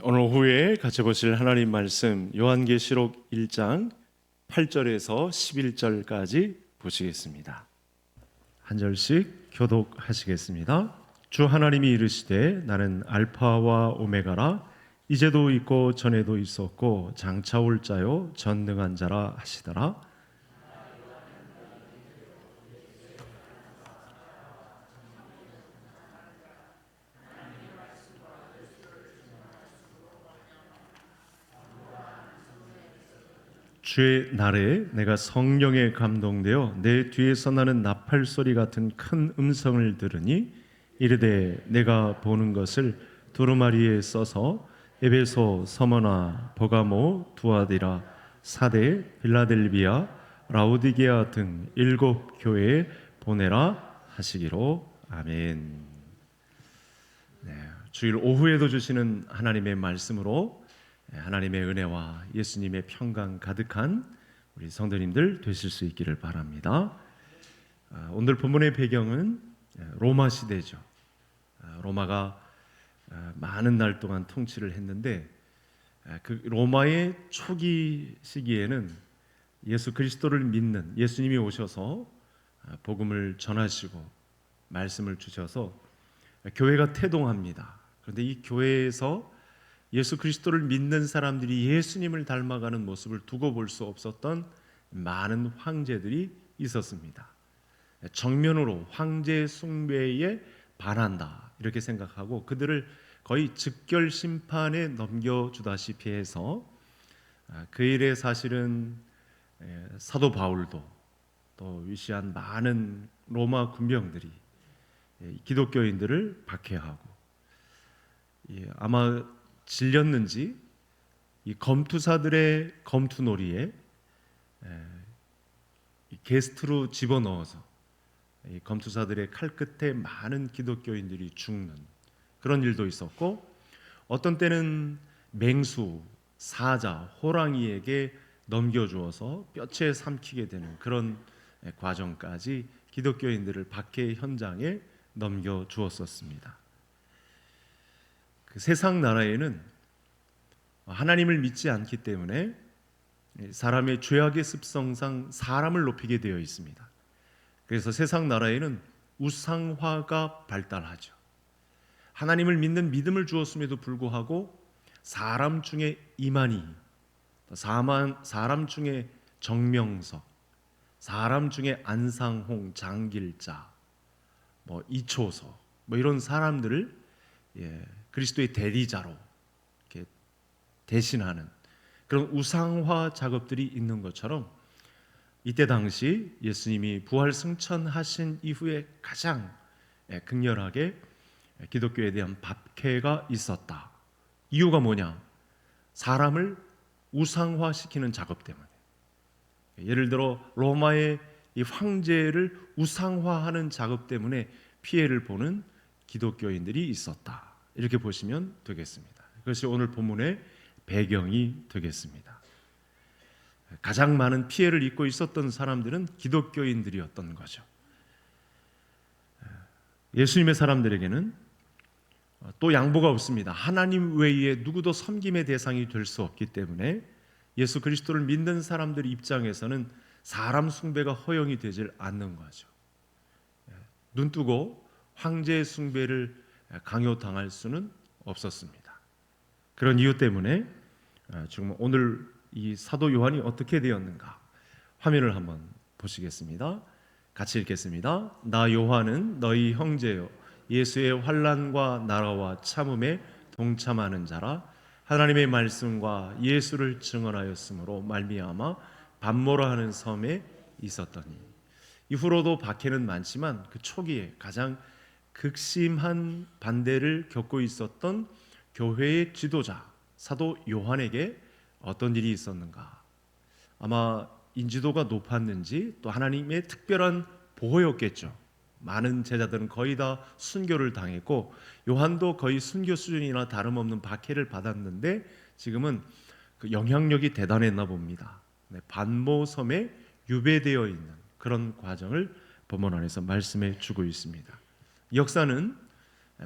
오늘 오후에 같이 보실 하나님 말씀 요한계시록 1장 8절에서 11절까지 보시겠습니다. 한 절씩 교독하시겠습니다. 주 하나님이 이르시되 나는 알파와 오메가라 이제도 있고 전에도 있었고 장차 올 자요 전능한 자라 하시더라. 주의 날에 내가 성령에 감동되어 내 뒤에서 나는 나팔 소리 같은 큰 음성을 들으니 이르되 내가 보는 것을 두루마리에 써서 에베소, 서머나, 버가모, 두아디라, 사대, 빌라델비아, 라오디게아 등 7교회에 보내라 하시기로. 아멘. 주일 오후에도 주시는 하나님의 말씀으로 하나님의 은혜와 예수님의 평강 가득한 우리 성도님들 되실 수 있기를 바랍니다. 오늘 본문의 배경은 로마 시대죠. 로마가 많은 날 동안 통치를 했는데 그 로마의 초기 시기에는 예수 그리스도를 믿는 예수님이 오셔서 복음을 전하시고 말씀을 주셔서 교회가 태동합니다. 그런데 이 교회에서 예수 그리스도를 믿는 사람들이 예수님을 닮아가는 모습을 두고 볼 수 없었던 많은 황제들이 있었습니다. 정면으로 황제 숭배에 반한다 이렇게 생각하고 그들을 거의 즉결 심판에 넘겨주다시피 해서 그 일에 사실은 사도 바울도 또 위시한 많은 로마 군병들이 기독교인들을 박해하고 아마 질렸는지 이 검투사들의 검투놀이에 게스트로 집어넣어서 이 검투사들의 칼끝에 많은 기독교인들이 죽는 그런 일도 있었고, 어떤 때는 맹수, 사자, 호랑이에게 넘겨주어서 뼈째 삼키게 되는 그런 과정까지 기독교인들을 박해 현장에 넘겨주었었습니다. 그 세상 나라에는 하나님을 믿지 않기 때문에 사람의 죄악의 습성상 사람을 높이게 되어 있습니다. 그래서 세상 나라에는 우상화가 발달하죠. 하나님을 믿는 믿음을 주었음에도 불구하고 사람 중에 이만희, 사람 중에 정명석, 사람 중에 안상홍, 장길자, 이초서 이런 사람들을 그리스도의 대리자로 이렇게 대신하는 그런 우상화 작업들이 있는 것처럼 이때 당시 예수님이 부활 승천하신 이후에 가장 극렬하게 기독교에 대한 박해가 있었다. 이유가 뭐냐? 사람을 우상화시키는 작업 때문에. 예를 들어 로마의 이 황제를 우상화하는 작업 때문에 피해를 보는 기독교인들이 있었다. 이렇게 보시면 되겠습니다. 그것이 오늘 본문의 배경이 되겠습니다. 가장 많은 피해를 입고 있었던 사람들은 기독교인들이었던 거죠. 예수님의 사람들에게는 또 양보가 없습니다. 하나님 외에 누구도 섬김의 대상이 될 수 없기 때문에 예수 그리스도를 믿는 사람들 입장에서는 사람 숭배가 허용이 되질 않는 거죠. 눈뜨고 황제 숭배를 강요당할 수는 없었습니다. 그런 이유 때문에 지금 오늘 이 사도 요한이 어떻게 되었는가 화면을 한번 보시겠습니다. 같이 읽겠습니다. 나 요한은 너희 형제요 예수의 환난과 나라와 참음에 동참하는 자라. 하나님의 말씀과 예수를 증언하였으므로 말미암아 반모라 하는 섬에 있었더니. 이후로도 박해는 많지만 그 초기에 가장 극심한 반대를 겪고 있었던 교회의 지도자 사도 요한에게 어떤 일이 있었는가? 아마 인지도가 높았는지 또 하나님의 특별한 보호였겠죠. 많은 제자들은 거의 다 순교를 당했고 요한도 거의 순교 수준이나 다름없는 박해를 받았는데 지금은 그 영향력이 대단했나 봅니다. 반모섬에 유배되어 있는 그런 과정을 본문 안에서 말씀해 주고 있습니다. 역사는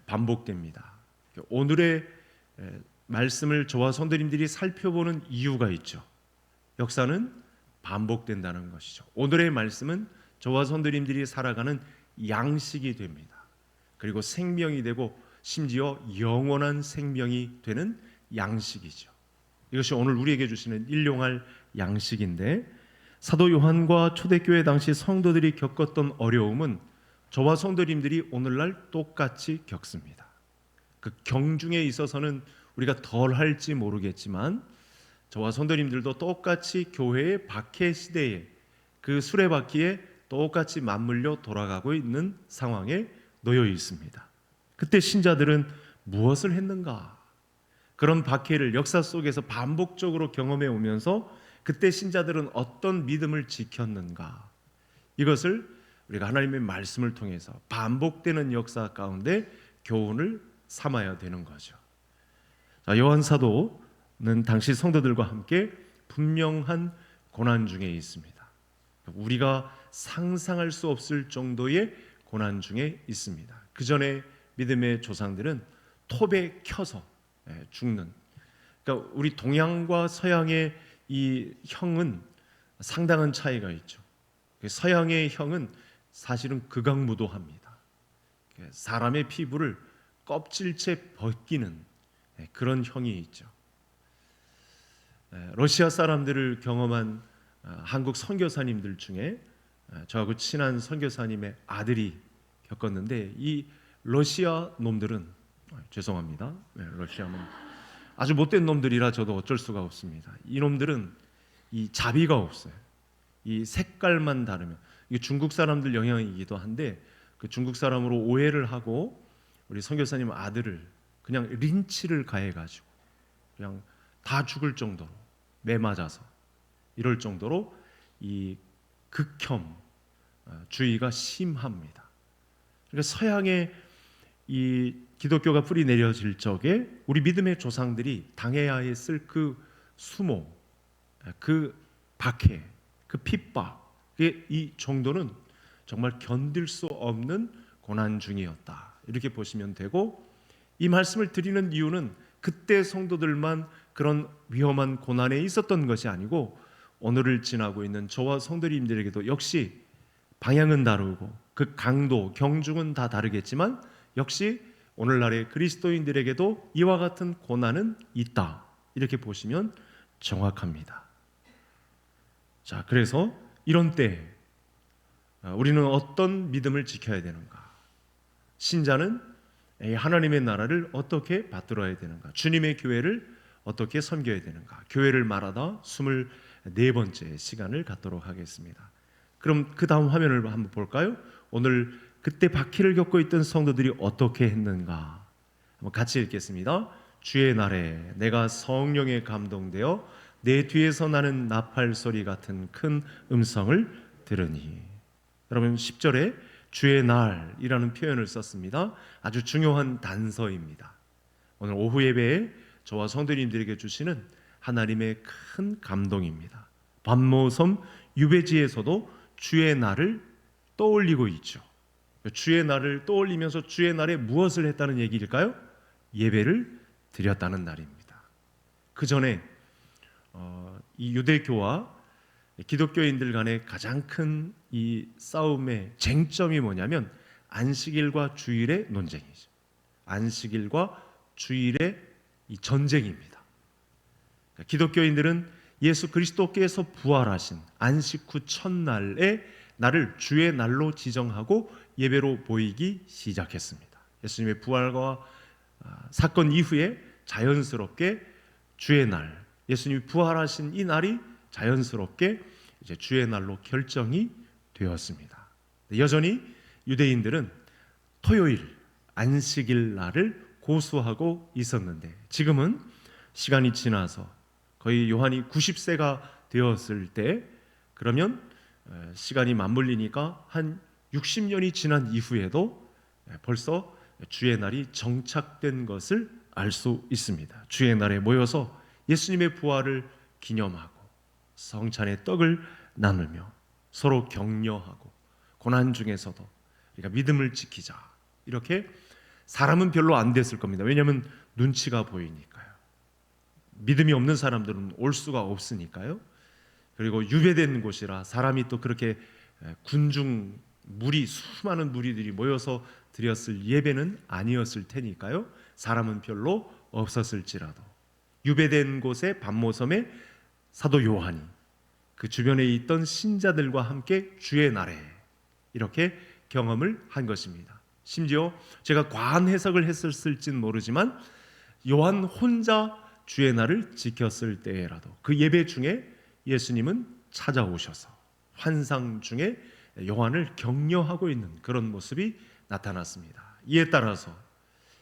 반복됩니다. 오늘의 말씀을 저와 성도님들이 살펴보는 이유가 있죠. 역사는 반복된다는 것이죠. 오늘의 말씀은 저와 성도님들이 살아가는 양식이 됩니다. 그리고 생명이 되고 심지어 영원한 생명이 되는 양식이죠. 이것이 오늘 우리에게 주시는 일용할 양식인데, 사도 요한과 초대교회 당시 성도들이 겪었던 어려움은 저와 성도님들이 오늘날 똑같이 겪습니다. 그 경중에 있어서는 우리가 덜 할지 모르겠지만 저와 성도님들도 똑같이 교회의 박해 시대에 그 수레바퀴에 똑같이 맞물려 돌아가고 있는 상황에 놓여 있습니다. 그때 신자들은 무엇을 했는가? 그런 박해를 역사 속에서 반복적으로 경험해 오면서 그때 신자들은 어떤 믿음을 지켰는가? 이것을 우리가 하나님의 말씀을 통해서 반복되는 역사 가운데 교훈을 삼아야 되는 거죠. 자, 요한 사도는 당시 성도들과 함께 분명한 고난 중에 있습니다. 우리가 상상할 수 없을 정도의 고난 중에 있습니다. 그 전에 믿음의 조상들은 톱에 켜서 죽는, 그러니까 우리 동양과 서양의 이 형은 상당한 차이가 있죠. 서양의 형은 사실은 극악무도합니다. 사람의 피부를 껍질째 벗기는 그런 형이 있죠. 러시아 사람들을 경험한 한국 선교사님들 중에 저하고 친한 선교사님의 아들이 겪었는데, 이 러시아 놈들은 죄송합니다. 러시아는 아주 못된 놈들이라 저도 어쩔 수가 없습니다. 이 놈들은 이 자비가 없어요. 이 색깔만 다르면, 이게 중국 사람들 영향이기도 한데 그 중국 사람으로 오해를 하고 우리 선교사님 아들을 그냥 린치를 가해가지고 그냥 다 죽을 정도로 매맞아서 이럴 정도로 이 극혐주의가 심합니다. 그러니까 서양의 이 기독교가 뿌리 내려질 적에 우리 믿음의 조상들이 당해야 했을 그 수모, 그 박해, 그 핍박의 이 정도는 정말 견딜 수 없는 고난 중이었다, 이렇게 보시면 되고, 이 말씀을 드리는 이유는 그때 성도들만 그런 위험한 고난에 있었던 것이 아니고 오늘을 지나고 있는 저와 성도님들에게도 역시 방향은 다르고 그 강도, 경중은 다 다르겠지만 역시 오늘날의 그리스도인들에게도 이와 같은 고난은 있다, 이렇게 보시면 정확합니다. 자, 그래서 이런 때 우리는 어떤 믿음을 지켜야 되는가? 신자는 하나님의 나라를 어떻게 받들어야 되는가? 주님의 교회를 어떻게 섬겨야 되는가? 교회를 말하다 24번째 시간을 갖도록 하겠습니다. 그럼 그 다음 화면을 한번 볼까요? 오늘 그때 박해를 겪고 있던 성도들이 어떻게 했는가? 한번 같이 읽겠습니다. 주의 날에 내가 성령에 감동되어 내 뒤에서 나는 나팔 소리 같은 큰 음성을 들으니. 여러분 10절에 주의 날이라는 표현을 썼습니다. 아주 중요한 단서입니다. 오늘 오후 예배에 저와 성도님들에게 주시는 하나님의 큰 감동입니다. 반모섬 유배지에서도 주의 날을 떠올리고 있죠. 주의 날을 떠올리면서 주의 날에 무엇을 했다는 얘기일까요? 예배를 드렸다는 날입니다. 그 전에 이 유대교와 기독교인들 간의 가장 큰 이 싸움의 쟁점이 뭐냐면 안식일과 주일의 논쟁이죠. 안식일과 주일의 이 전쟁입니다. 그러니까 기독교인들은 예수 그리스도께서 부활하신 안식 후 첫날에 날을 주의 날로 지정하고 예배로 보이기 시작했습니다. 예수님의 부활과 사건 이후에 자연스럽게 주의 날, 예수님이 부활하신 이 날이 자연스럽게 이제 주의 날로 결정이 되었습니다. 여전히 유대인들은 토요일, 안식일 날을 고수하고 있었는데 지금은 시간이 지나서 거의 요한이 90세가 되었을 때, 그러면 시간이 맞물리니까 한 60년이 지난 이후에도 벌써 주의 날이 정착된 것을 알 수 있습니다. 주의 날에 모여서 예수님의 부활을 기념하고 성찬의 떡을 나누며 서로 격려하고 고난 중에서도 우리가 믿음을 지키자, 이렇게 사람은 별로 안 됐을 겁니다. 왜냐하면 눈치가 보이니까요. 믿음이 없는 사람들은 올 수가 없으니까요. 그리고 유배된 곳이라 사람이 또 그렇게 군중 무리 수많은 무리들이 모여서 드렸을 예배는 아니었을 테니까요. 사람은 별로 없었을지라도 유배된 곳의 밤모섬에 사도 요한이 그 주변에 있던 신자들과 함께 주의 날에 이렇게 경험을 한 것입니다. 심지어 제가 과한 해석을 했을지는 모르지만 요한 혼자 주의 날을 지켰을 때라도 그 예배 중에 예수님은 찾아오셔서 환상 중에 요한을 격려하고 있는 그런 모습이 나타났습니다. 이에 따라서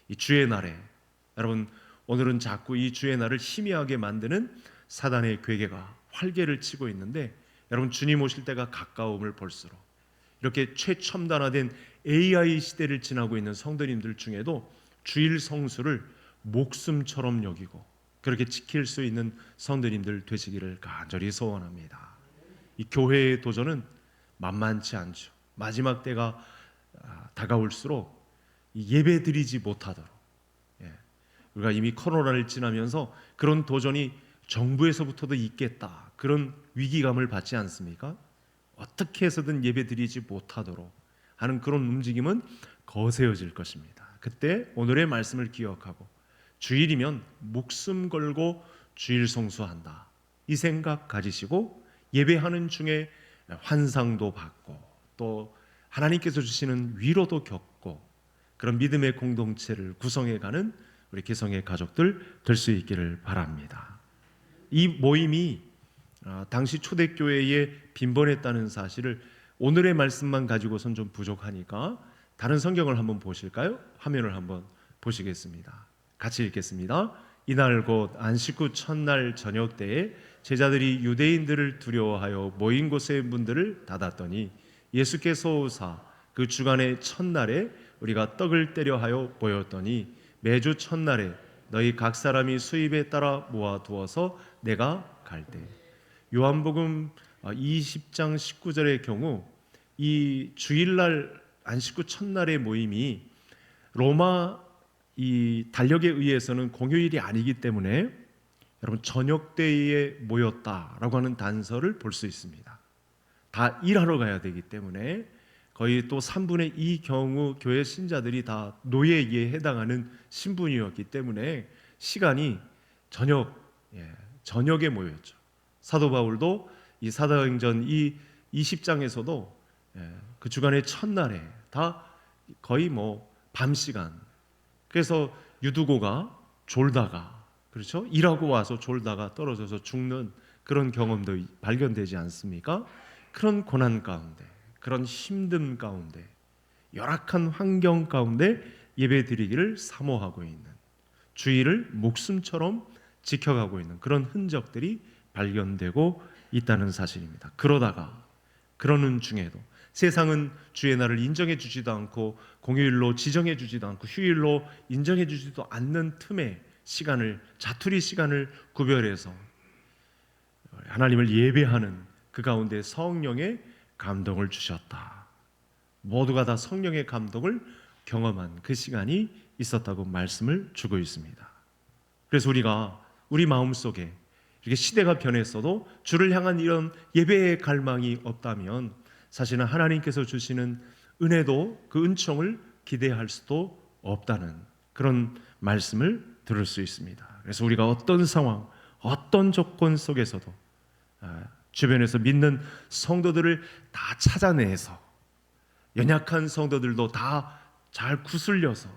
이 주의 날에 여러분 오늘은 자꾸 이 주의 날을 희미하게 만드는 사단의 괴계가 활개를 치고 있는데 여러분 주님 오실 때가 가까움을 볼수록 이렇게 최첨단화된 AI 시대를 지나고 있는 성도님들 중에도 주일 성수를 목숨처럼 여기고 그렇게 지킬 수 있는 성도님들 되시기를 간절히 소원합니다. 이 교회의 도전은 만만치 않죠. 마지막 때가 다가올수록 예배 드리지 못하도록 우리가 이미 코로나를 지나면서 그런 도전이 정부에서부터도 있겠다 그런 위기감을 받지 않습니까? 어떻게 해서든 예배 드리지 못하도록 하는 그런 움직임은 거세어질 것입니다. 그때 오늘의 말씀을 기억하고 주일이면 목숨 걸고 주일 성수한다 이 생각 가지시고 예배하는 중에 환상도 받고 또 하나님께서 주시는 위로도 겪고 그런 믿음의 공동체를 구성해가는 우리 개성의 가족들 될 수 있기를 바랍니다. 이 모임이 당시 초대교회에 빈번했다는 사실을 오늘의 말씀만 가지고선 좀 부족하니까 다른 성경을 한번 보실까요? 화면을 한번 보시겠습니다. 같이 읽겠습니다. 이날 곧 안식 후 첫날 저녁 때에 제자들이 유대인들을 두려워하여 모인 곳의 문들을 닫았더니 예수께서 오사 그 주간의 첫날에 우리가 떡을 떼려 하여 모였더니 매주 첫날에 너희 각 사람이 수입에 따라 모아두어서 내가 갈 때 요한복음 20장 19절의 경우 이 주일날 안식 후 첫날의 모임이 로마 이 달력에 의해서는 공휴일이 아니기 때문에 여러분 저녁 때에 모였다라고 하는 단서를 볼 수 있습니다. 다 일하러 가야 되기 때문에 거의 또 3분의 2 경우 교회 신자들이 다 노예에 해당하는 신분이었기 때문에 시간이 저녁에 모였죠. 사도 바울도 이 사도행전 이 20장에서도 그 주간의 첫날에 다 거의 밤 시간. 그래서 유두고가 졸다가 그렇죠? 일하고 와서 졸다가 떨어져서 죽는 그런 경험도 발견되지 않습니까? 그런 고난 가운데, 그런 힘든 가운데, 열악한 환경 가운데 예배드리기를 사모하고 있는 주일을 목숨처럼 지켜가고 있는 그런 흔적들이 발견되고 있다는 사실입니다. 그러는 중에도 세상은 주의 날을 인정해 주지도 않고 공휴일로 지정해 주지도 않고 휴일로 인정해 주지도 않는 틈에 자투리 시간을 구별해서 하나님을 예배하는 그 가운데 성령의 감동을 주셨다. 모두가 다 성령의 감동을 경험한 그 시간이 있었다고 말씀을 주고 있습니다. 그래서 우리가 우리 마음속에 이렇게 시대가 변했어도 주를 향한 이런 예배의 갈망이 없다면 사실은 하나님께서 주시는 은혜도 그 은총을 기대할 수도 없다는 그런 말씀을 들을 수 있습니다. 그래서 우리가 어떤 상황, 어떤 조건 속에서도 주변에서 믿는 성도들을 다 찾아내서 연약한 성도들도 다 잘 구슬려서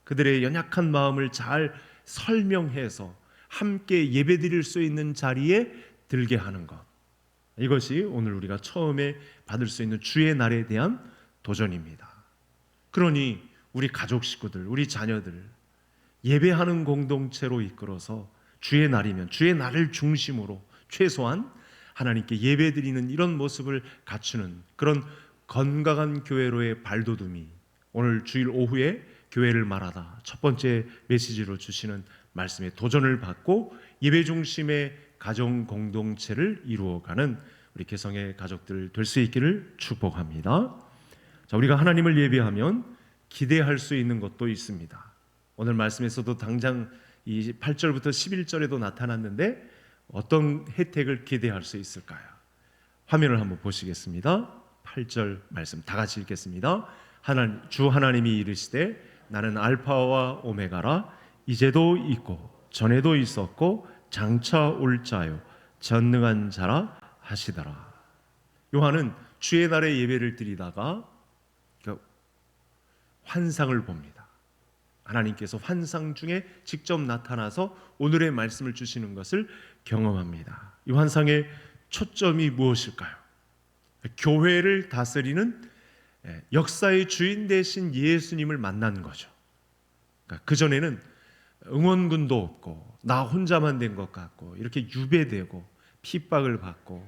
그들의 연약한 마음을 잘 설명해서 함께 예배드릴 수 있는 자리에 들게 하는 것, 이것이 오늘 우리가 처음에 받을 수 있는 주의 날에 대한 도전입니다. 그러니 우리 가족 식구들, 우리 자녀들 예배하는 공동체로 이끌어서 주의 날이면 주의 날을 중심으로 최소한 하나님께 예배드리는 이런 모습을 갖추는 그런 건강한 교회로의 발돋움이 오늘 주일 오후에 교회를 말하다 첫 번째 메시지로 주시는 말씀에 도전을 받고 예배 중심의 가정 공동체를 이루어가는 우리 개성의 가족들 될 수 있기를 축복합니다. 자, 우리가 하나님을 예배하면 기대할 수 있는 것도 있습니다. 오늘 말씀에서도 당장 이 8절부터 11절에도 나타났는데 어떤 혜택을 기대할 수 있을까요? 화면을 한번 보시겠습니다. 8절 말씀 다 같이 읽겠습니다. 주 하나님이 이르시되 나는 알파와 오메가라 이제도 있고 전에도 있었고 장차 올 자요 전능한 자라 하시더라. 요한은 주의 날에 예배를 드리다가 환상을 봅니다. 하나님께서 환상 중에 직접 나타나서 오늘의 말씀을 주시는 것을 경험합니다. 이 환상의 초점이 무엇일까요? 교회를 다스리는 역사의 주인 되신 예수님을 만난 거죠. 그 전에는 응원군도 없고 나 혼자만 된 것 같고 이렇게 유배되고 핍박을 받고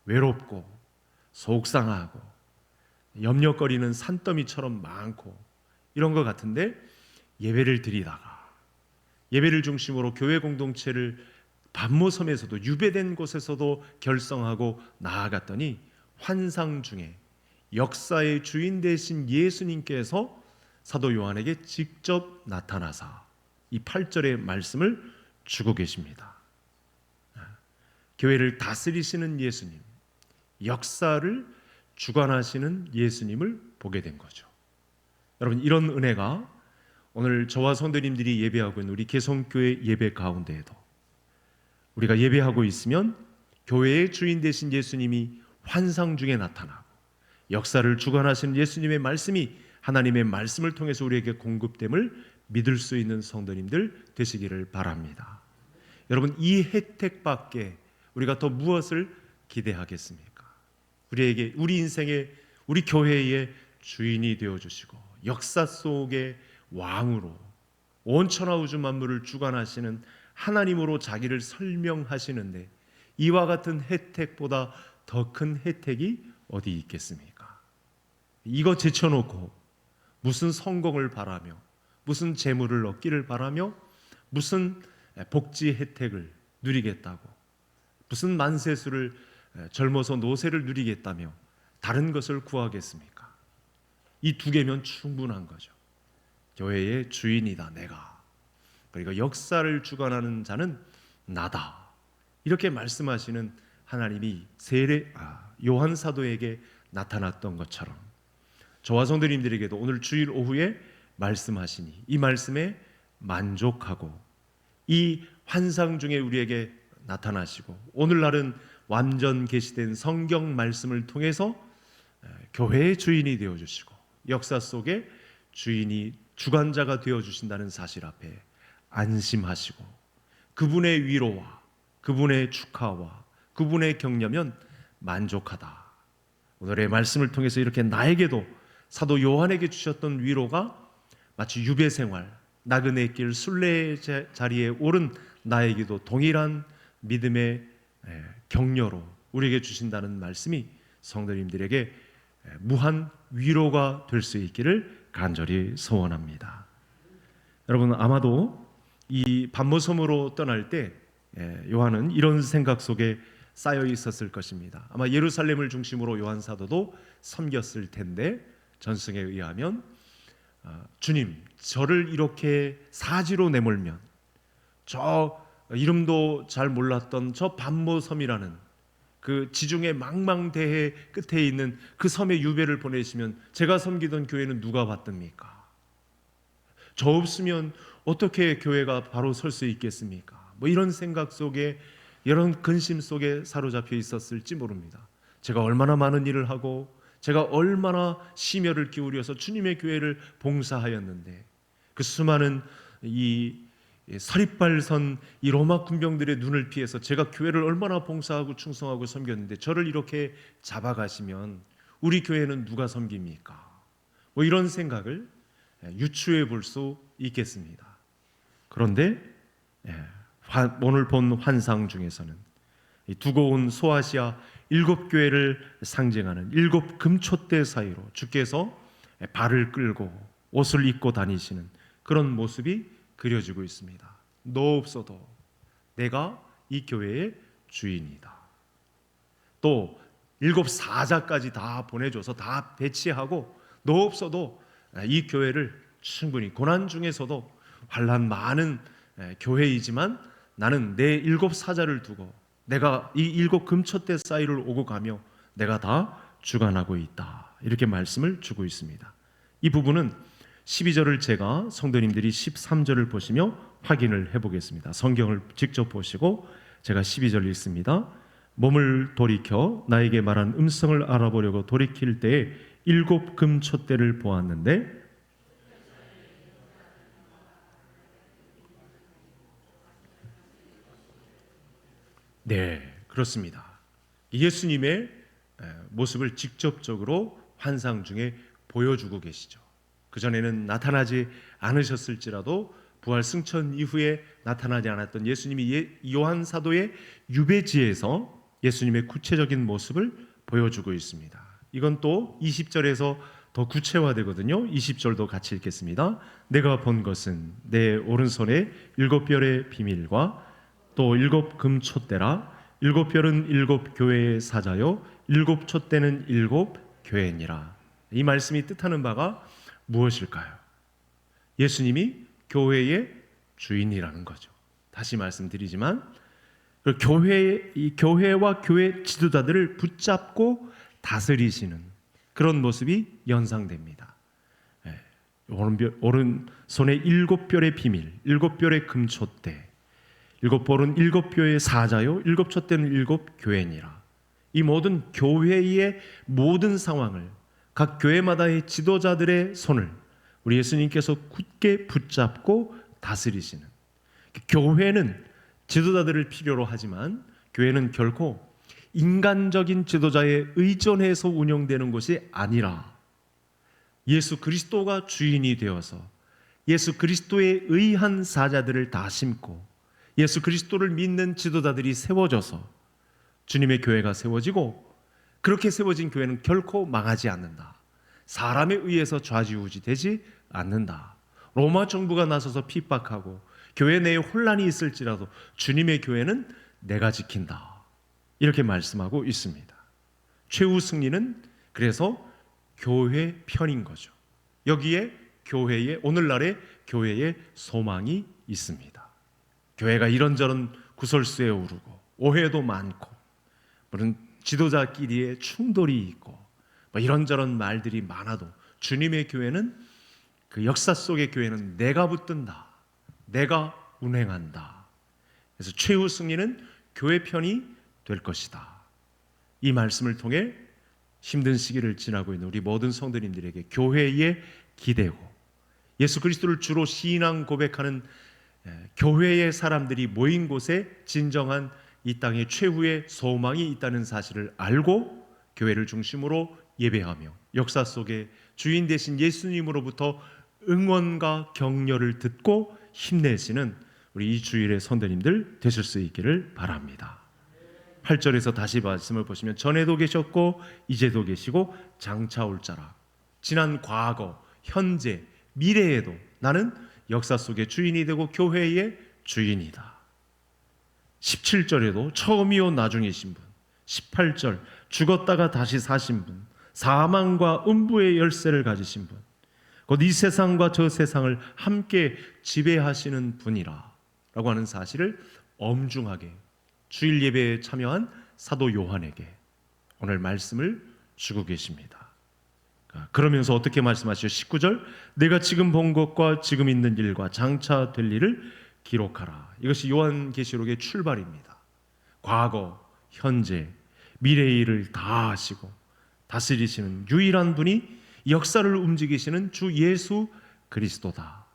외롭고 속상하고 염려거리는 산더미처럼 많고 이런 것 같은데 예배를 드리다가 예배를 중심으로 교회 공동체를 반모섬에서도 유배된 곳에서도 결성하고 나아갔더니 환상 중에 역사의 주인 되신 예수님께서 사도 요한에게 직접 나타나사 이 8절의 말씀을 주고 계십니다. 교회를 다스리시는 예수님, 역사를 주관하시는 예수님을 보게 된 거죠. 여러분, 이런 은혜가 오늘 저와 성도님들이 예배하고 있는 우리 개성교회 예배 가운데에도 우리가 예배하고 있으면 교회의 주인 되신 예수님이 환상 중에 나타나고 역사를 주관하시는 예수님의 말씀이 하나님의 말씀을 통해서 우리에게 공급됨을 믿을 수 있는 성도님들 되시기를 바랍니다. 여러분, 이 혜택밖에 우리가 더 무엇을 기대하겠습니까? 우리에게 우리 인생의 우리 교회의 주인이 되어주시고 역사 속의 왕으로 온 천하 우주 만물을 주관하시는 하나님으로 자기를 설명하시는데 이와 같은 혜택보다 더 큰 혜택이 어디 있겠습니까? 이거 제쳐놓고 무슨 성공을 바라며 무슨 재물을 얻기를 바라며 무슨 복지 혜택을 누리겠다고 무슨 만세수를 젊어서 노세를 누리겠다며 다른 것을 구하겠습니까? 이 두 개면 충분한 거죠. 교회의 주인이다 내가, 그리고 역사를 주관하는 자는 나다, 이렇게 말씀하시는 하나님이 요한 사도에게 나타났던 것처럼 저와 성도님들에게도 오늘 주일 오후에 말씀하시니 이 말씀에 만족하고 이 환상 중에 우리에게 나타나시고 오늘날은 완전 계시된 성경 말씀을 통해서 교회의 주인이 되어주시고 역사 속에 주인이 주관자가 되어주신다는 사실 앞에 안심하시고 그분의 위로와 그분의 축하와 그분의 격려면 만족하다. 오늘의 말씀을 통해서 이렇게 나에게도 사도 요한에게 주셨던 위로가 마치 유배 생활, 나그네 길 순례의 자리에 오른 나에게도 동일한 믿음의 격려로 우리에게 주신다는 말씀이 성도님들에게 무한 위로가 될 수 있기를 간절히 소원합니다. 여러분, 아마도 이 반모섬으로 떠날 때 요한은 이런 생각 속에 쌓여 있었을 것입니다. 아마 예루살렘을 중심으로 요한 사도도 섬겼을 텐데 전승에 의하면 주님, 저를 이렇게 사지로 내몰면 저 이름도 잘 몰랐던 저 반모섬이라는 그 지중해 망망대해 끝에 있는 그 섬에 유배를 보내시면 제가 섬기던 교회는 누가 받듭니까? 저 없으면 어떻게 교회가 바로 설 수 있겠습니까? 뭐 이런 생각 속에, 이런 근심 속에 사로잡혀 있었을지 모릅니다. 제가 얼마나 많은 일을 하고 제가 얼마나 심혈을 기울여서 주님의 교회를 봉사하였는데 그 수많은 이 서리빨선 이 로마 군병들의 눈을 피해서 제가 교회를 얼마나 봉사하고 충성하고 섬겼는데 저를 이렇게 잡아가시면 우리 교회는 누가 섬깁니까? 뭐 이런 생각을 유추해 볼 수 있겠습니다. 그런데 오늘 본 환상 중에서는 두고 온 소아시아 7교회를 상징하는 7 금촛대 사이로 주께서 발을 끌고 옷을 입고 다니시는 그런 모습이 그려지고 있습니다. 너 없어도 내가 이 교회의 주인이다. 또 7 사자까지 다 보내줘서 다 배치하고 너 없어도 이 교회를 충분히 고난 중에서도 환난 많은 교회이지만 나는 내 7사자를 두고 내가 이 7금촛대 사이를 오고 가며 내가 다 주관하고 있다. 이렇게 말씀을 주고 있습니다. 이 부분은 12절을 제가 성도님들이 13절을 보시며 확인을 해보겠습니다. 성경을 직접 보시고 제가 12절 읽습니다. 몸을 돌이켜 나에게 말한 음성을 알아보려고 돌이킬 때에 7금촛대를 보았는데 네, 그렇습니다. 예수님의 모습을 직접적으로 환상 중에 보여주고 계시죠. 그전에는 나타나지 않으셨을지라도 부활 승천 이후에 나타나지 않았던 예수님이 요한 사도의 유배지에서 예수님의 구체적인 모습을 보여주고 있습니다. 이건 또 20절에서 더 구체화되거든요. 20절도 같이 읽겠습니다. 내가 본 것은 내 오른손에 7별의 비밀과 또 7금촛대라. 7별은 7교회의 사자요 7촛대는 7교회니라. 이 말씀이 뜻하는 바가 무엇일까요? 예수님이 교회의 주인이라는 거죠. 다시 말씀드리지만 이 교회와 교회 지도자들을 붙잡고 다스리시는 그런 모습이 연상됩니다. 오른손에 7별의 비밀, 7별의 금촛대, 7별은 7교회의 사자요 7촛대는 7교회니라. 이 모든 교회의 모든 상황을 각 교회마다의 지도자들의 손을 우리 예수님께서 굳게 붙잡고 다스리시는, 교회는 지도자들을 필요로 하지만 교회는 결코 인간적인 지도자에 의존해서 운영되는 것이 아니라 예수 그리스도가 주인이 되어서 예수 그리스도에 의한 사자들을 다 심고 예수 그리스도를 믿는 지도자들이 세워져서 주님의 교회가 세워지고, 그렇게 세워진 교회는 결코 망하지 않는다. 사람에 의해서 좌지우지되지 않는다. 로마 정부가 나서서 핍박하고 교회 내에 혼란이 있을지라도 주님의 교회는 내가 지킨다. 이렇게 말씀하고 있습니다. 최후 승리는 그래서 교회 편인 거죠. 여기에 교회의, 오늘날의 교회의 소망이 있습니다. 교회가 이런저런 구설수에 오르고 오해도 많고 물론 지도자끼리의 충돌이 있고 이런저런 말들이 많아도 주님의 교회는, 그 역사 속의 교회는 내가 붙든다. 내가 운행한다. 그래서 최후 승리는 교회 편이 될 것이다. 이 말씀을 통해 힘든 시기를 지나고 있는 우리 모든 성도님들에게 교회에 기대고 예수 그리스도를 주로 신앙 고백하는 교회의 사람들이 모인 곳에 진정한 이 땅의 최후의 소망이 있다는 사실을 알고 교회를 중심으로 예배하며 역사 속에 주인 되신 예수님으로부터 응원과 격려를 듣고 힘내시는 우리 이 주일의 성도님들 되실 수 있기를 바랍니다. 8절에서 다시 말씀을 보시면 전에도 계셨고 이제도 계시고 장차 올 자라. 지난 과거, 현재, 미래에도 나는 역사 속의 주인이 되고 교회의 주인이다. 17절에도 처음이요 나중이신 분, 18절 죽었다가 다시 사신 분, 사망과 음부의 열쇠를 가지신 분, 곧 이 세상과 저 세상을 함께 지배하시는 분이라 라고 하는 사실을 엄중하게 주일 예배에 참여한 사도 요한에게 오늘 말씀을 주고 계십니다. 그러면서 어떻게 말씀하시죠? 19절 내가 지금 본 것과 지금 있는 일과 장차 될 일을 기록하라. 이것이 요한계시록의 출발입니다. 과거, 현재, 미래의 일을 다 하시고 다스리시는 유일한 분이 역사를 움직이시는 주 예수 그리스도다.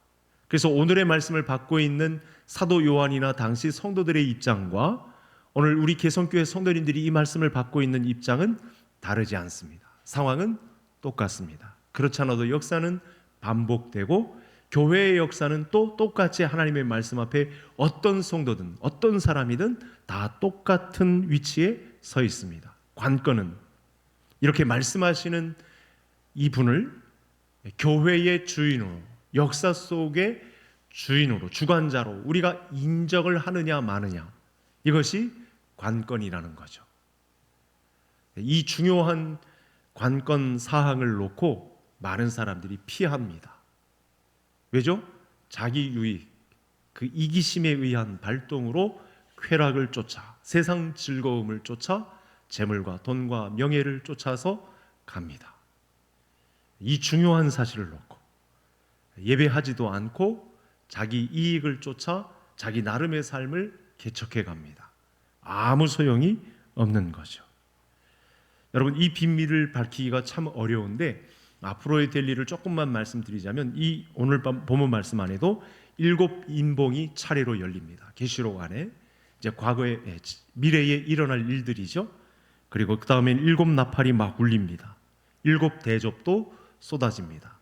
그래서 오늘의 말씀을 받고 있는 사도 요한이나 당시 성도들의 입장과 오늘 우리 개성교회 성도님들이 이 말씀을 받고 있는 입장은 다르지 않습니다. 상황은 똑같습니다. 그렇지 않아도 역사는 반복되고 교회의 역사는 또 똑같이 하나님의 말씀 앞에 어떤 성도든 어떤 사람이든 다 똑같은 위치에 서 있습니다. 관건은 이렇게 말씀하시는 이분을 교회의 주인으로, 역사 속의 주인으로, 주관자로 우리가 인정을 하느냐 마느냐, 이것이 관건이라는 거죠. 이 중요한 관건 사항을 놓고 많은 사람들이 피합니다. 왜죠? 자기 유익, 그 이기심에 의한 발동으로 쾌락을 쫓아, 세상 즐거움을 쫓아 재물과 돈과 명예를 쫓아서 갑니다. 이 중요한 사실을 놓고 예배하지도 않고 자기 이익을 쫓아 자기 나름의 삶을 개척해 갑니다. 아무 소용이 없는 거죠. 여러분, 이 비밀을 밝히기가 참 어려운데 앞으로의 될 일을 조금만 말씀드리자면, 이 오늘 본문 말씀 안에도 7 인봉이 차례로 열립니다. 계시록 안에 이제 과거에, 미래에 일어날 일들이죠. 그리고 그 다음엔 7 나팔이 막 울립니다. 7 대접도 쏟아집니다.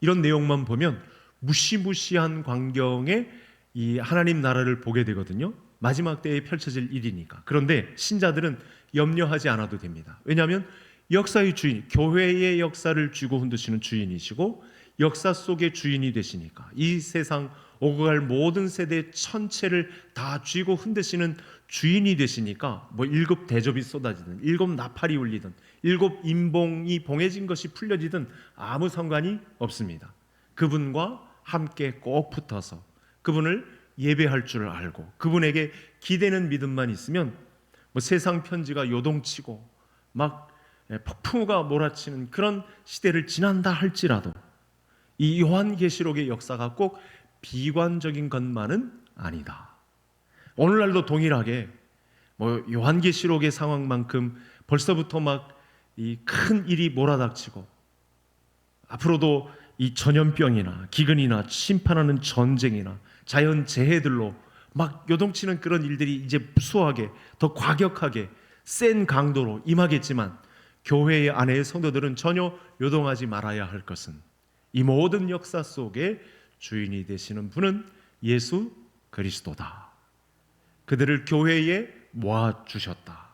이런 내용만 보면 무시무시한 광경에 이 하나님 나라를 보게 되거든요. 마지막 때에 펼쳐질 일이니까. 그런데 신자들은 염려하지 않아도 됩니다. 왜냐하면 역사의 주인, 교회의 역사를 쥐고 흔드시는 주인이시고 역사 속의 주인이 되시니까, 이 세상 오고 갈 모든 세대 전체를 다 쥐고 흔드시는 주인이 되시니까, 뭐 7 대접이 쏟아지든 7 나팔이 울리든 7 인봉이 봉해진 것이 풀려지든 아무 상관이 없습니다. 그분과 함께 꼭 붙어서 그분을 예배할 줄 알고 그분에게 기대는 믿음만 있으면 뭐 세상 편지가 요동치고 막 폭풍우가 몰아치는 그런 시대를 지난다 할지라도 이 요한계시록의 역사가 꼭 비관적인 것만은 아니다. 오늘날도 동일하게 뭐 요한계시록의 상황만큼 벌써부터 막 이 큰 일이 몰아닥치고 앞으로도 이 전염병이나 기근이나 침판하는 전쟁이나 자연재해들로 막 요동치는 그런 일들이 이제 수하게 더 과격하게 센 강도로 임하겠지만, 교회 안의 성도들은 전혀 요동하지 말아야 할 것은 이 모든 역사 속에 주인이 되시는 분은 예수 그리스도다. 그들을 교회에 모아주셨다.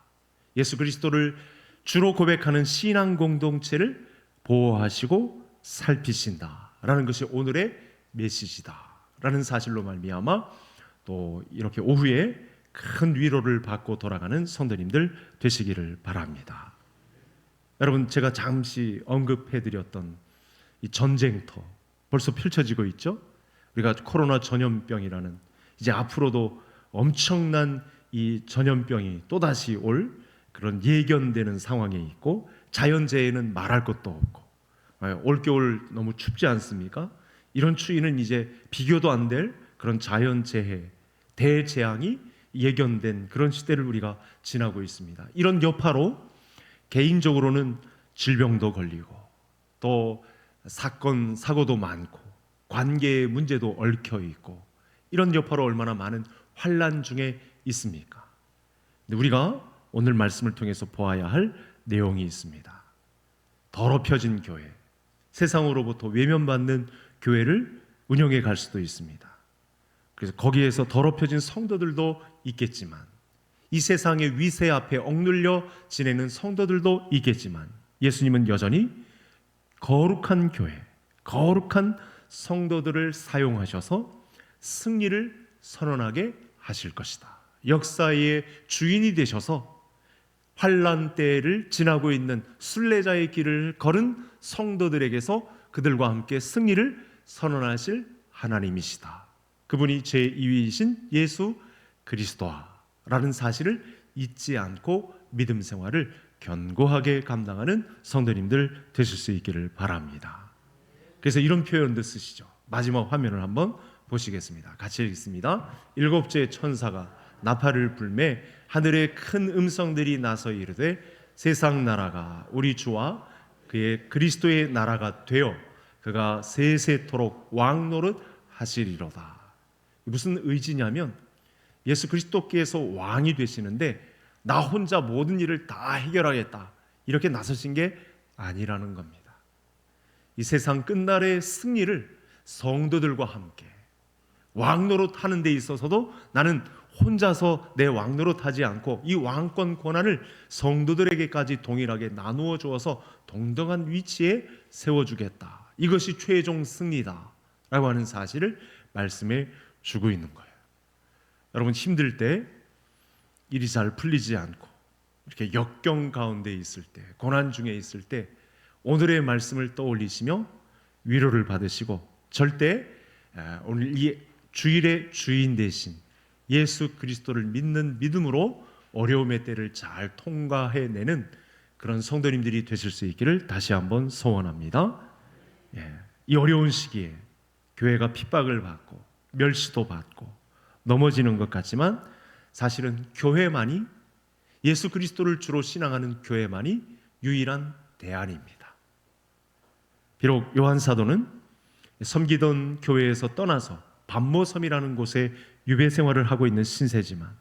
예수 그리스도를 주로 고백하는 신앙 공동체를 보호하시고 살피신다라는 것이 오늘의 메시지다라는 사실로 말미암아 또 이렇게 오후에 큰 위로를 받고 돌아가는 성도님들 되시기를 바랍니다. 여러분, 제가 잠시 언급해드렸던 이 전쟁터 벌써 펼쳐지고 있죠. 우리가 코로나 전염병이라는, 이제 앞으로도 엄청난 이 전염병이 또다시 올 그런 예견되는 상황에 있고, 자연재해는 말할 것도 없고, 올겨울 너무 춥지 않습니까? 이런 추위는 이제 비교도 안 될 그런 자연재해, 대재앙이 예견된 그런 시대를 우리가 지나고 있습니다. 이런 여파로 개인적으로는 질병도 걸리고 또 사건, 사고도 많고 관계의 문제도 얽혀 있고, 이런 여파로 얼마나 많은 환난 중에 있습니까? 근데 우리가 오늘 말씀을 통해서 보아야 할 내용이 있습니다. 더럽혀진 교회, 세상으로부터 외면받는 교회를 운영해 갈 수도 있습니다. 그래서 거기에서 더럽혀진 성도들도 있겠지만, 이 세상의 위세 앞에 억눌려 지내는 성도들도 있겠지만, 예수님은 여전히 거룩한 교회, 거룩한 성도들을 사용하셔서 승리를 선언하게 하실 것이다. 역사의 주인이 되셔서 환난 때를 지나고 있는 순례자의 길을 걸은 성도들에게서 그들과 함께 승리를 선언하실 하나님이시다. 그분이 제2위이신 예수 그리스도라는 사실을 잊지 않고 믿음 생활을 견고하게 감당하는 성도님들 되실 수 있기를 바랍니다. 그래서 이런 표현도 쓰시죠. 마지막 화면을 한번 보시겠습니다. 같이 읽습니다. 7째 천사가 나팔을 불매 하늘에 큰 음성들이 나서 이르되 세상 나라가 우리 주와 그의 그리스도의 나라가 되어 그가 세세토록 왕노릇 하시리로다. 무슨 의지냐면 예수 그리스도께서 왕이 되시는데 나 혼자 모든 일을 다 해결하겠다 이렇게 나서신 게 아니라는 겁니다. 이 세상 끝날의 승리를 성도들과 함께 왕노릇 하는 데 있어서도 나는 혼자서 내 왕노릇 하지 않고 이 왕권 권한을 성도들에게까지 동일하게 나누어 주어서 동등한 위치에 세워주겠다. 이것이 최종 승리다 라고 하는 사실을 말씀해 주고 있는 거예요. 여러분, 힘들 때 일이 잘 풀리지 않고 이렇게 역경 가운데 있을 때, 고난 중에 있을 때 오늘의 말씀을 떠올리시며 위로를 받으시고, 절대 오늘 이 주일의 주인 대신 예수 그리스도를 믿는 믿음으로 어려움의 때를 잘 통과해내는 그런 성도님들이 되실 수 있기를 다시 한번 소원합니다. 이 어려운 시기에 교회가 핍박을 받고 멸시도 받고 넘어지는 것 같지만 사실은 교회만이, 예수 그리스도를 주로 신앙하는 교회만이 유일한 대안입니다. 비록 요한 사도는 섬기던 교회에서 떠나서 반모섬이라는 곳에 유배 생활을 하고 있는 신세지만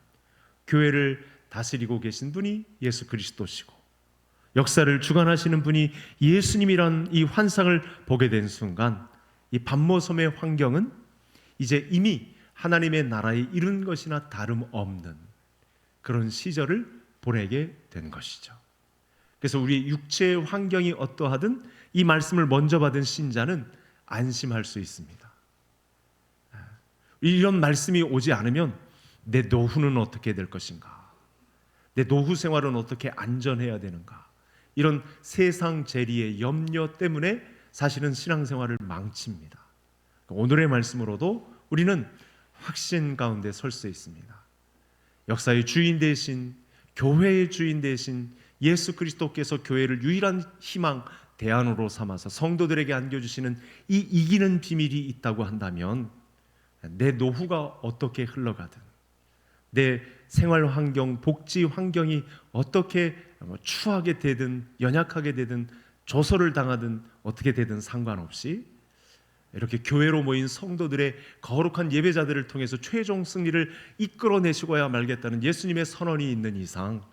교회를 다스리고 계신 분이 예수 그리스도시고 역사를 주관하시는 분이 예수님이란 이 환상을 보게 된 순간 이 반모섬의 환경은 이제 이미 하나님의 나라에 이른 것이나 다름없는 그런 시절을 보내게 된 것이죠. 그래서 우리 육체의 환경이 어떠하든 이 말씀을 먼저 받은 신자는 안심할 수 있습니다. 이런 말씀이 오지 않으면 내 노후는 어떻게 될 것인가? 내 노후 생활은 어떻게 안전해야 되는가? 이런 세상 재리의 염려 때문에 사실은 신앙생활을 망칩니다. 오늘의 말씀으로도 우리는 확신 가운데 설 수 있습니다. 역사의 주인 대신, 교회의 주인 대신 예수 그리스도께서 교회를 유일한 희망, 대안으로 삼아서 성도들에게 안겨주시는 이 이기는 비밀이 있다고 한다면 내 노후가 어떻게 흘러가든, 내 생활 환경, 복지 환경이 어떻게 추하게 되든 연약하게 되든 조소를 당하든 어떻게 되든 상관없이 이렇게 교회로 모인 성도들의 거룩한 예배자들을 통해서 최종 승리를 이끌어내시고야 말겠다는 예수님의 선언이 있는 이상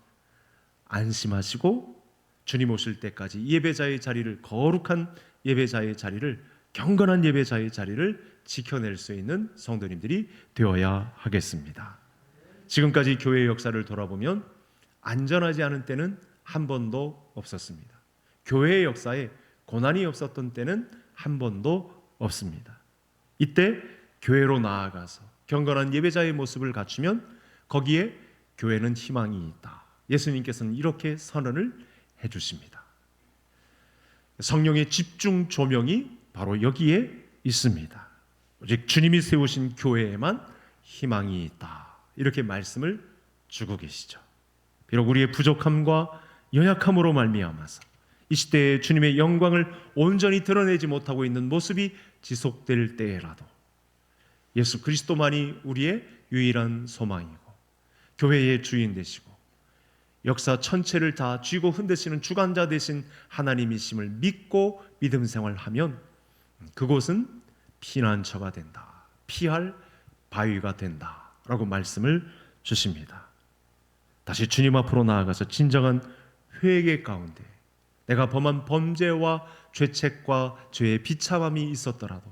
안심하시고 주님 오실 때까지 예배자의 자리를, 거룩한 예배자의 자리를, 경건한 예배자의 자리를 지켜낼 수 있는 성도님들이 되어야 하겠습니다. 지금까지 교회의 역사를 돌아보면 안전하지 않은 때는 한 번도 없었습니다. 교회의 역사에 고난이 없었던 때는 한 번도 없습니다. 이때 교회로 나아가서 경건한 예배자의 모습을 갖추면 거기에 교회는 희망이 있다. 예수님께서는 이렇게 선언을 해주십니다. 성령의 집중 조명이 바로 여기에 있습니다. 오직 주님이 세우신 교회에만 희망이 있다. 이렇게 말씀을 주고 계시죠. 비록 우리의 부족함과 연약함으로 말미암아서 이 시대에 주님의 영광을 온전히 드러내지 못하고 있는 모습이 지속될 때라도 예수 그리스도만이 우리의 유일한 소망이고 교회의 주인 되시고 역사 전체를 다 쥐고 흔드시는 주관자 되신 하나님이심을 믿고 믿음 생활하면 그곳은 피난처가 된다, 피할 바위가 된다 라고 말씀을 주십니다. 다시 주님 앞으로 나아가서 진정한 회개 가운데 내가 범한 범죄와 죄책과 죄의 비참함이 있었더라도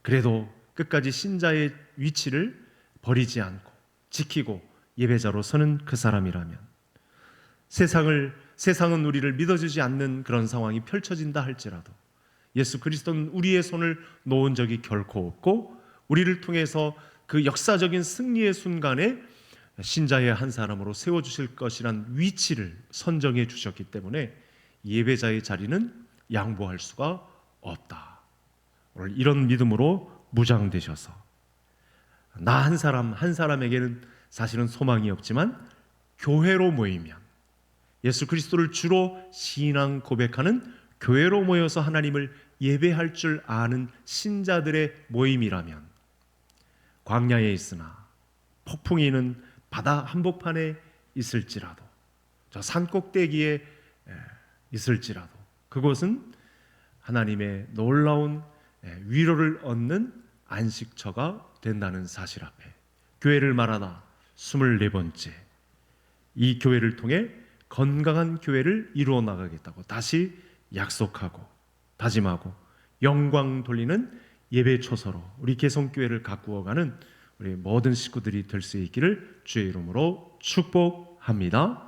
그래도 끝까지 신자의 위치를 버리지 않고 지키고 예배자로 서는 그 사람이라면 세상은 우리를 믿어주지 않는 그런 상황이 펼쳐진다 할지라도 예수 그리스도는 우리의 손을 놓은 적이 결코 없고 우리를 통해서 그 역사적인 승리의 순간에 신자의 한 사람으로 세워주실 것이란 위치를 선정해 주셨기 때문에 예배자의 자리는 양보할 수가 없다. 오늘 이런 믿음으로 무장되셔서 나 한 사람에게는 사실은 소망이 없지만 교회로 모이면 예수 그리스도를 주로 신앙 고백하는 교회로 모여서 하나님을 예배할 줄 아는 신자들의 모임이라면 광야에 있으나 폭풍이 있는 바다 한복판에 있을지라도 저 산꼭대기에 있을지라도 그곳은 하나님의 놀라운 위로를 얻는 안식처가 된다는 사실 앞에 교회를 말하다 24번째 이 교회를 통해 건강한 교회를 이루어 나가겠다고 다시 약속하고 다짐하고 영광 돌리는 예배 초서로 우리 개성교회를 가꾸어가는 우리 모든 식구들이 될 수 있기를 주의 이름으로 축복합니다.